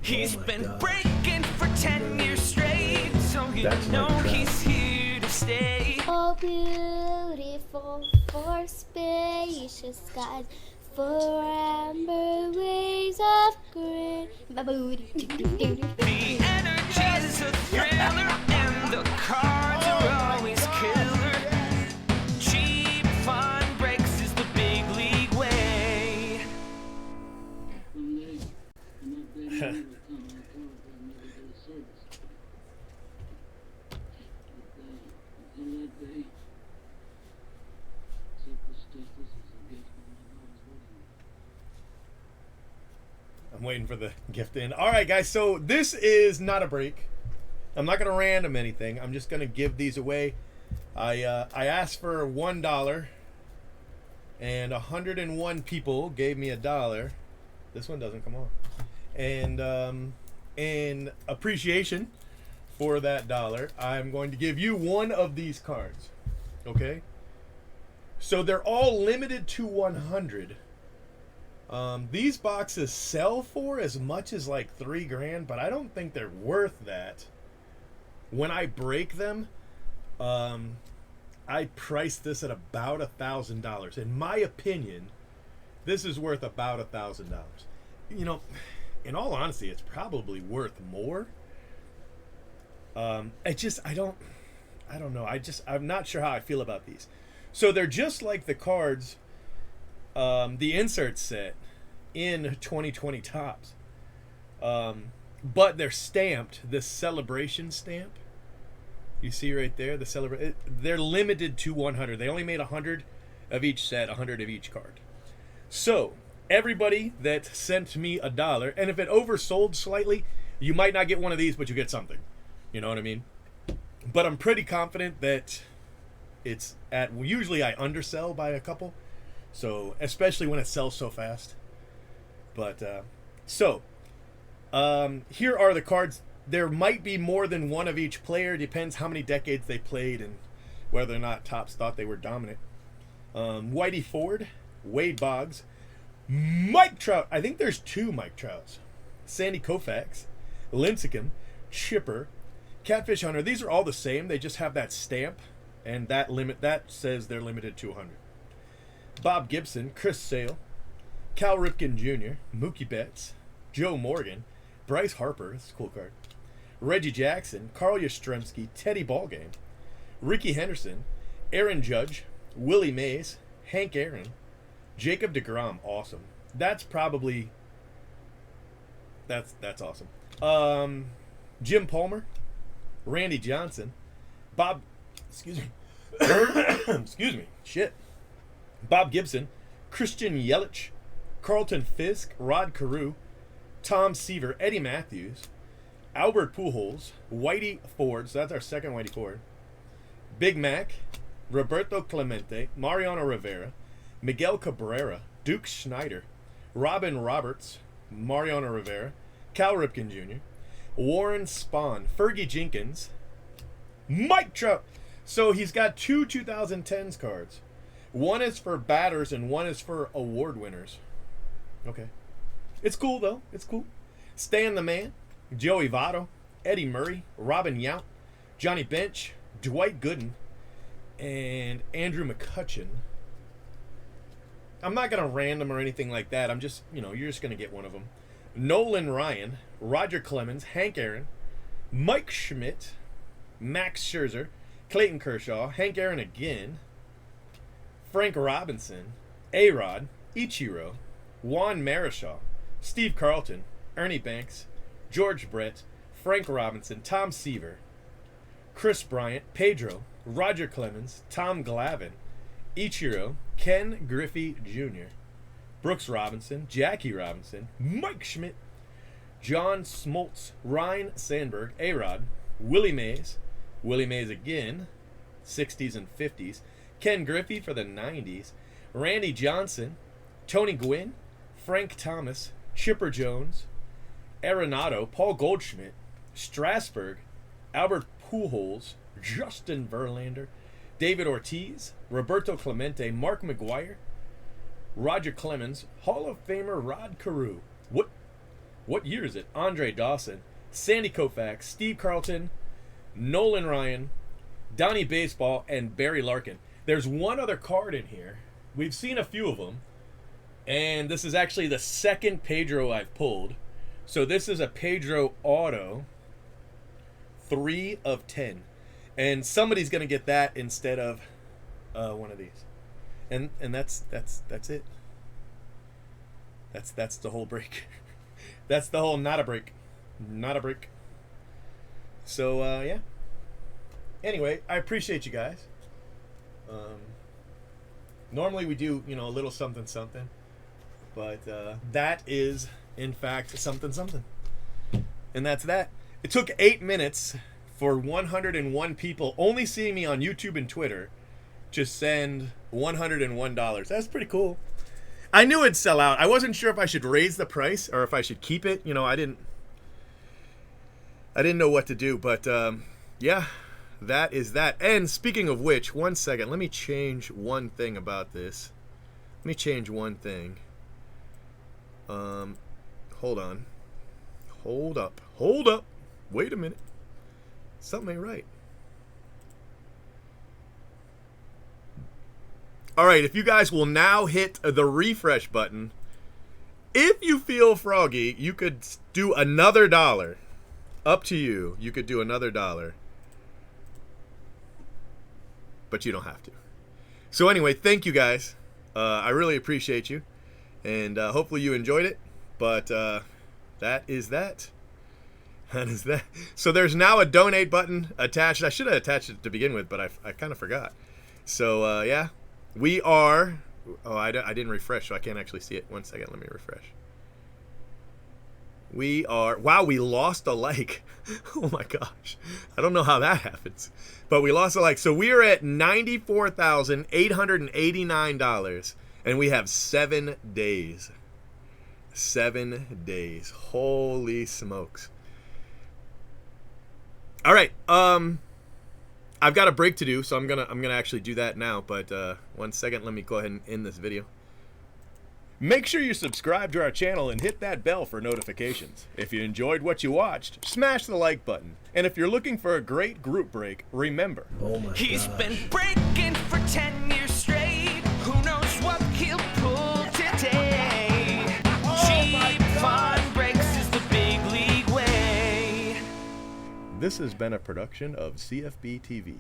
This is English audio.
He's been breaking for 10 years straight, so you know he's here to stay. Oh, beautiful for spacious skies, for amber waves of grey. The energy is a thriller, and the cards are always killer. Cheap fun breaks is the big league way. I'm waiting for the gift in. All right, guys. So this is not a break. I'm not gonna random anything. I'm just gonna give these away. I asked for $1, and 101 people gave me $1. This one doesn't come on. And in appreciation for that $1, I'm going to give you one of these cards. Okay. So they're all limited to 100. These boxes sell for as much as like $3,000, but I don't think they're worth that. When I break them, I priced this at about $1,000. In my opinion, this is worth about $1,000. You know, in all honesty, it's probably worth more. I don't know. I'm not sure how I feel about these. So they're just like the cards, the insert set in 2020 Topps. But they're stamped, this celebration stamp. You see right there, they're limited to 100. They only made 100 of each set, 100 of each card. So everybody that sent me $1, and if it oversold slightly, you might not get one of these, but you get something. You know what I mean? But I'm pretty confident that it's at, usually I undersell by a couple. So, especially when it sells so fast. But, here are the cards. There might be more than one of each player. Depends how many decades they played and whether or not Topps thought they were dominant. Whitey Ford, Wade Boggs, Mike Trout. I think there's 2 Mike Trouts. Sandy Koufax, Lincecum, Chipper, Catfish Hunter. These are all the same. They just have that stamp, and that says they're limited to 100. Bob Gibson, Chris Sale, Cal Ripken Jr., Mookie Betts, Joe Morgan, Bryce Harper, that's a cool card, Reggie Jackson, Carl Yastrzemski, Teddy Ballgame, Ricky Henderson, Aaron Judge, Willie Mays, Hank Aaron, Jacob deGrom, awesome. That's awesome. Jim Palmer, Randy Johnson, excuse me, Bob Gibson, Christian Yelich, Carlton Fisk, Rod Carew, Tom Seaver, Eddie Matthews, Albert Pujols, Whitey Ford, so that's our second Whitey Ford, Big Mac, Roberto Clemente, Mariano Rivera, Miguel Cabrera, Duke Schneider, Robin Roberts, Mariano Rivera, Cal Ripken Jr., Warren Spahn, Fergie Jenkins, Mike Trout. So he's got 2 2010s cards. One is for batters and one is for award winners. Okay. It's cool, though. It's cool. Stan the Man, Joey Votto, Eddie Murray, Robin Yount, Johnny Bench, Dwight Gooden, and Andrew McCutchen. I'm not going to random or anything like that. I'm just, you're just going to get one of them. Nolan Ryan, Roger Clemens, Hank Aaron, Mike Schmidt, Max Scherzer, Clayton Kershaw, Hank Aaron again, Frank Robinson, A-Rod, Ichiro, Juan Marichal, Steve Carlton, Ernie Banks, George Brett, Frank Robinson, Tom Seaver, Chris Bryant, Pedro, Roger Clemens, Tom Glavine, Ichiro, Ken Griffey Jr., Brooks Robinson, Jackie Robinson, Mike Schmidt, John Smoltz, Ryan Sandberg, A-Rod, Willie Mays again, 60s and 50s, Ken Griffey for the 90s, Randy Johnson, Tony Gwynn, Frank Thomas, Chipper Jones, Arenado, Paul Goldschmidt, Strasburg, Albert Pujols, Justin Verlander, David Ortiz, Roberto Clemente, Mark McGwire, Roger Clemens, Hall of Famer Rod Carew, What year is it? Andre Dawson, Sandy Koufax, Steve Carlton, Nolan Ryan, Donnie Baseball, and Barry Larkin. There's one other card in here. We've seen a few of them. And this is actually the second Pedro I've pulled. So this is a Pedro Auto, 3 of 10. And somebody's going to get that instead of one of these. And that's it. That's the whole break. That's the whole not a break. Not a break. So, yeah. Anyway, I appreciate you guys. Normally we do, a little something something. But that is, in fact, something something. And that's that. It took 8 minutes for 101 people only seeing me on YouTube and Twitter to send $101. That's pretty cool. I knew it'd sell out. I wasn't sure if I should raise the price or if I should keep it. I didn't know what to do. But, yeah, that is that. And speaking of which, one second. Let me change one thing about this. Let me change one thing. Hold on. Hold up. Wait a minute. Something ain't right. Alright, if you guys will now hit the refresh button, if you feel froggy, you could do another $1. Up to you. You could do another $1. But you don't have to. So anyway, thank you guys. I really appreciate you. And hopefully you enjoyed it. But that is that. That is that. So there's now a donate button attached. I should have attached it to begin with, but I kind of forgot. So, yeah. We are... Oh, I didn't refresh, so I can't actually see it. One second. Let me refresh. We are... Wow, we lost a like. Oh, my gosh. I don't know how that happens. But we lost a like. So we are at $94,889. And we have 7 days. 7 days. Holy smokes. All right. I've got a break to do, so I'm gonna actually do that now. But one second, let me go ahead and end this video. Make sure you subscribe to our channel and hit that bell for notifications. If you enjoyed what you watched, smash the like button. And if you're looking for a great group break, remember, He's been breaking for 10 years straight. Who knows what he'll pull today? Cheap fun breaks is the big league way. this has been a production of CFB TV.